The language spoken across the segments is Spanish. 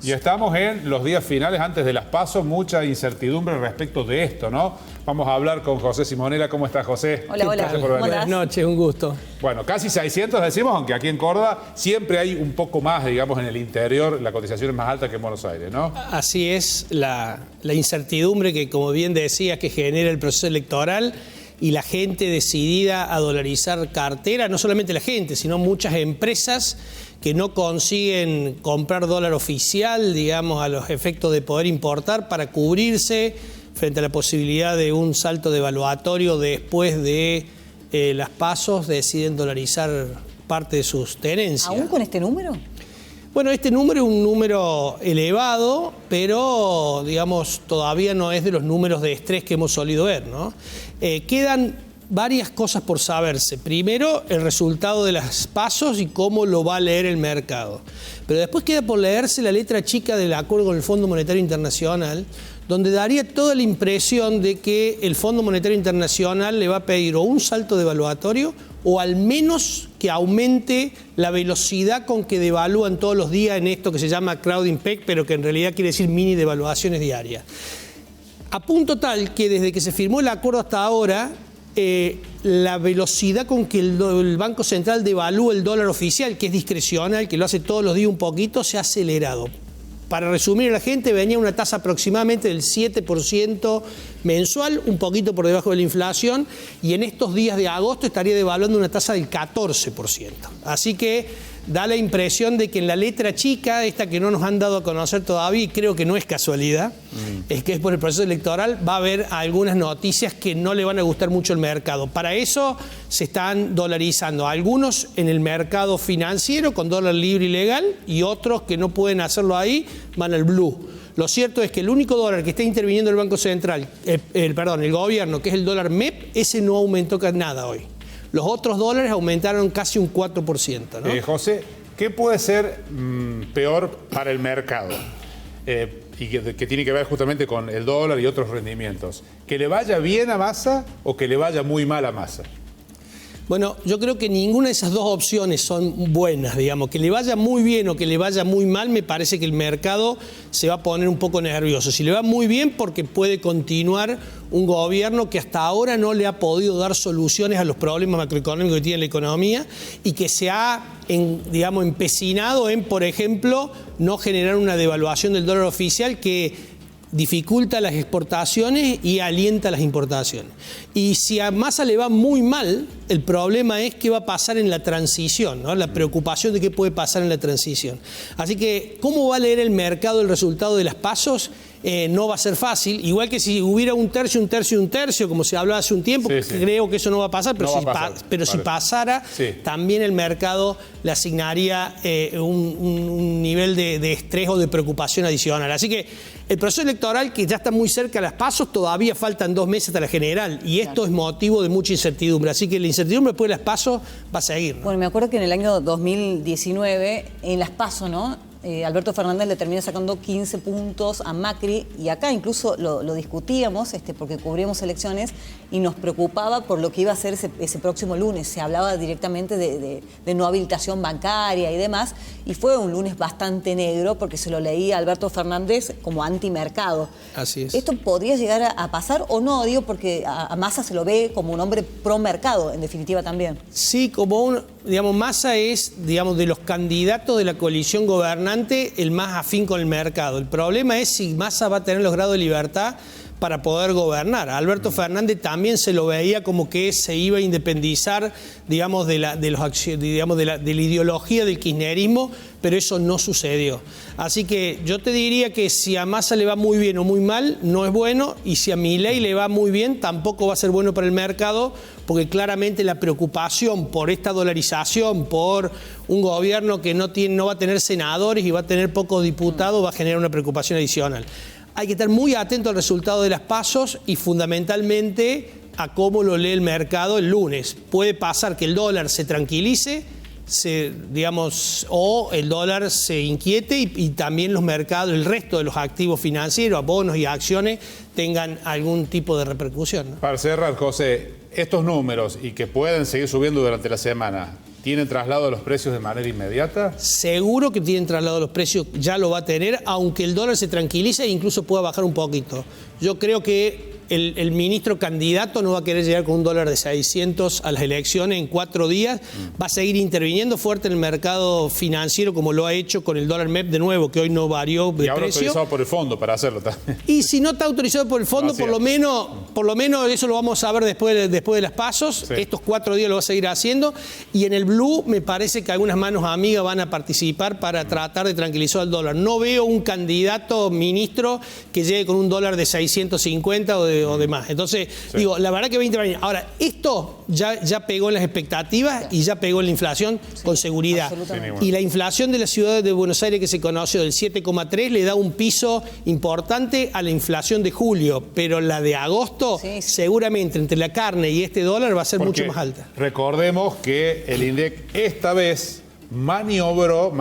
Y estamos en los días finales antes de las PASO, mucha incertidumbre respecto de esto, ¿no? Vamos a hablar con José Simonela. ¿Cómo estás, José? Hola, hola. Gracias por venir. Buenas noches, un gusto. Bueno, casi 600 decimos, aunque aquí en Córdoba siempre hay un poco más, digamos, en el interior, la cotización es más alta que en Buenos Aires, ¿no? Así es, la incertidumbre que, como bien decías, que genera el proceso electoral y la gente decidida a dolarizar cartera, no solamente la gente, sino muchas empresas que no consiguen comprar dólar oficial, digamos, a los efectos de poder importar para cubrirse frente a la posibilidad de un salto devaluatorio después de las PASO, deciden dolarizar parte de sus tenencias. ¿Aún con este número? Bueno, este número es un número elevado, pero, digamos, todavía no es de los números de estrés que hemos solido ver, ¿no? Quedan varias cosas por saberse. Primero, el resultado de las PASOs y cómo lo va a leer el mercado. Pero después queda por leerse la letra chica del acuerdo con el Fondo Monetario Internacional, donde daría toda la impresión de que el Fondo Monetario Internacional le va a pedir o un salto devaluatorio o al menos que aumente la velocidad con que devalúan todos los días en esto que se llama crowding peg, pero que en realidad quiere decir mini devaluaciones diarias. A punto tal que desde que se firmó el acuerdo hasta ahora, la velocidad con que el Banco Central devalúa el dólar oficial, que es discrecional, que lo hace todos los días un poquito, se ha acelerado. Para resumir a la gente, venía una tasa aproximadamente del 7% mensual, un poquito por debajo de la inflación, y en estos días de agosto estaría devaluando una tasa del 14%. Así que da la impresión de que en la letra chica, esta que no nos han dado a conocer todavía, y creo que no es casualidad, es que es por el proceso electoral, va a haber algunas noticias que no le van a gustar mucho al mercado. Para eso se están dolarizando algunos en el mercado financiero con dólar libre y legal, y otros que no pueden hacerlo ahí van al blue. Lo cierto es que el único dólar que está interviniendo el Banco Central, el gobierno, que es el dólar MEP, ese no aumentó nada hoy. Los otros dólares aumentaron casi un 4%, ¿no? José, ¿qué puede ser peor para el mercado? Y que tiene que ver justamente con el dólar y otros rendimientos. ¿Que le vaya bien a Massa o que le vaya muy mal a Massa? Bueno, yo creo que ninguna de esas dos opciones son buenas, digamos. Que le vaya muy bien o que le vaya muy mal, me parece que el mercado se va a poner un poco nervioso. Si le va muy bien, porque puede continuar un gobierno que hasta ahora no le ha podido dar soluciones a los problemas macroeconómicos que tiene la economía y que se ha, empecinado en, por ejemplo, no generar una devaluación del dólar oficial que dificulta las exportaciones y alienta las importaciones. Y si a Massa le va muy mal, el problema es qué va a pasar en la transición, ¿no? La preocupación de qué puede pasar en la transición. Así que, ¿cómo va a leer el mercado el resultado de las PASOs? No va a ser fácil, igual que si hubiera un tercio, como se hablaba hace un tiempo, creo que eso no va a pasar, pero, si pasara, también el mercado le asignaría un nivel de estrés o de preocupación adicional. Así que el proceso electoral, que ya está muy cerca de las PASOs, todavía faltan 2 meses hasta la general, y esto es motivo de mucha incertidumbre, así que la incertidumbre después de las PASOs va a seguir, ¿no? Bueno, me acuerdo que en el año 2019, en las PASO, ¿no? Alberto Fernández le terminó sacando 15 puntos a Macri, y acá incluso lo discutíamos porque cubríamos elecciones y nos preocupaba por lo que iba a ser ese próximo lunes. Se hablaba directamente de no habilitación bancaria y demás, y fue un lunes bastante negro porque se lo leía a Alberto Fernández como antimercado. Así es. ¿Esto podría llegar a pasar o no? Digo, porque a Massa se lo ve como un hombre pro mercado, en definitiva también. Sí, Massa es, de los candidatos de la coalición gobernante, el más afín con el mercado. El problema es si Massa va a tener los grados de libertad para poder gobernar. Alberto Fernández también se lo veía como que se iba a independizar, de la ideología del kirchnerismo, pero eso no sucedió. Así que yo te diría que si a Massa le va muy bien o muy mal, no es bueno, y si a Milei le va muy bien, tampoco va a ser bueno para el mercado, porque claramente la preocupación por esta dolarización, por un gobierno que no va a tener senadores y va a tener pocos diputados, va a generar una preocupación adicional. Hay que estar muy atento al resultado de las PASOs y fundamentalmente a cómo lo lee el mercado el lunes. Puede pasar que el dólar se tranquilice, o el dólar se inquiete y también los mercados, el resto de los activos financieros, bonos y acciones, tengan algún tipo de repercusión, ¿no? Para cerrar, José, estos números y que pueden seguir subiendo durante la semana, ¿tiene traslado de los precios de manera inmediata? Seguro que tienen traslado de los precios, ya lo va a tener, aunque el dólar se tranquilice e incluso pueda bajar un poquito. Yo creo que el ministro candidato no va a querer llegar con un dólar de 600 a las elecciones en 4 días. Va a seguir interviniendo fuerte en el mercado financiero como lo ha hecho con el dólar MEP de nuevo, que hoy no varió de precio. Y ahora autorizado por el fondo para hacerlo también. Y si no está autorizado por el fondo, por lo menos eso lo vamos a ver después de las pasos. Sí. Estos 4 días lo va a seguir haciendo. Y en el Blue me parece que algunas manos amigas van a participar para tratar de tranquilizar el dólar. No veo un candidato ministro que llegue con un dólar de 650 o de más. Entonces, digo, la verdad que 20 años. Ahora, esto ya pegó en las expectativas y ya pegó en la inflación con seguridad. Y la inflación de la ciudad de Buenos Aires, que se conoció del 7,3, le da un piso importante a la inflación de julio, pero la de agosto seguramente entre la carne y este dólar va a ser mucho más alta. Recordemos que el INDEC esta vez manipuló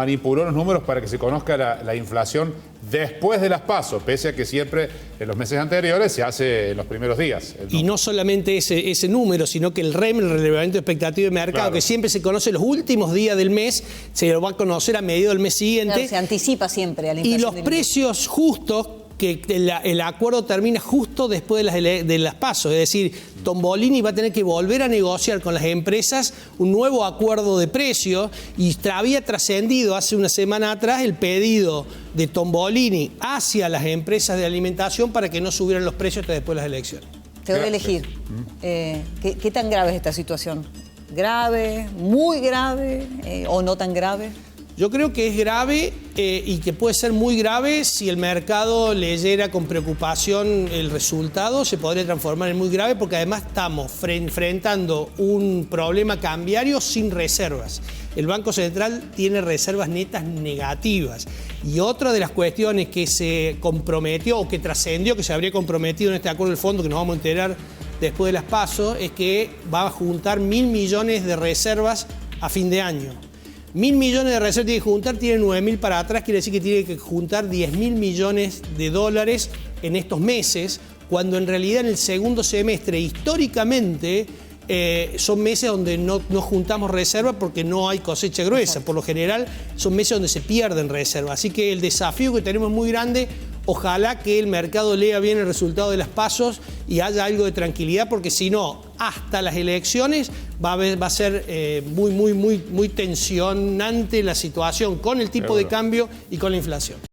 los números para que se conozca la inflación después de las PASO, pese a que siempre en los meses anteriores se hace en los primeros días. Y no solamente ese número, sino que el REM, el relevamiento de expectativa de mercado, que siempre se conoce los últimos días del mes, se lo va a conocer a mediados del mes siguiente. Claro, se anticipa siempre a la inflación. Y los precios justos, que el acuerdo termina justo después de las PASO, es decir, Tombolini va a tener que volver a negociar con las empresas un nuevo acuerdo de precio y había trascendido hace una semana atrás el pedido de Tombolini hacia las empresas de alimentación para que no subieran los precios hasta después de las elecciones. Te doy a elegir. ¿Qué tan grave es esta situación? ¿Grave, muy grave o no tan grave? Yo creo que es grave y que puede ser muy grave si el mercado leyera con preocupación el resultado, se podría transformar en muy grave porque además estamos enfrentando un problema cambiario sin reservas. El Banco Central tiene reservas netas negativas y otra de las cuestiones que se comprometió o que trascendió, que se habría comprometido en este acuerdo del fondo, que nos vamos a enterar después de las PASO, es que va a juntar 1.000 millones de reservas a fin de año. 1.000 millones de reservas tiene que juntar, tiene 9.000 para atrás, quiere decir que tiene que juntar 10.000 millones de dólares en estos meses, cuando en realidad en el segundo semestre históricamente son meses donde no juntamos reservas porque no hay cosecha gruesa. Por lo general son meses donde se pierden reservas. Así que el desafío que tenemos es muy grande. Ojalá que el mercado lea bien el resultado de las PASOs y haya algo de tranquilidad, porque si no, hasta las elecciones va a ser muy tensionante la situación con el tipo de cambio y con la inflación.